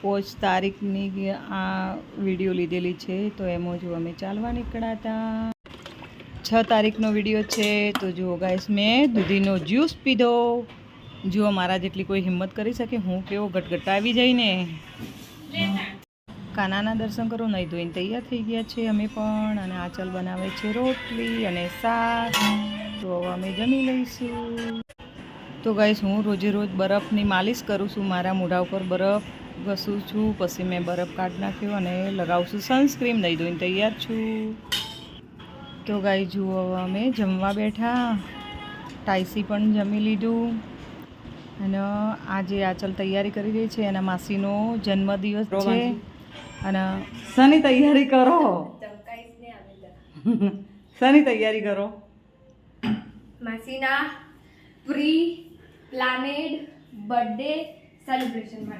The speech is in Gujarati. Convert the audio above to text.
5 તારીખની આ વિડીયો લીધેલી છે. તો એમાં જો અમે ચાલવા નીકળ્યા હતા. 6 તારીખનો વિડીયો છે. તો જુઓ ગાઈસ, મેં દૂધીનો જ્યુસ પીધો. જુઓ મારા જેટલી કોઈ હિંમત કરી શકે. હું કેવો ગટગટાવી જઈને કાનાના દર્શન કરો. નહીં ધોઈને તૈયાર થઈ ગયા છે અમે પણ. અને આંચલ બનાવે છે રોટલી અને શાક. તો હવે અમે જમી લઈશું. તો ગાઈસ, હું રોજે રોજ બરફની માલિશ કરું છું. મારા મોઢા ઉપર બરફ ઘસું છું. પછી મેં બરફ કાઢી નાખ્યો અને લગાવું છું સનસ્ક્રીમ. નહીં ધોઈને તૈયાર છું. તો ગાઈ જુઓ, હવે અમે જમવા બેઠા. ટાઈસી પણ જમી લીધું. અને આજે આંચલ તૈયારી કરી રહી છે. એના માસીનો જન્મદિવસ છે. અને શાની તૈયારી કરો? શાની તૈયારી કરો? માસીના પ્રી પ્લાનેડ બર્થડે સેલિબ્રેશન માટે.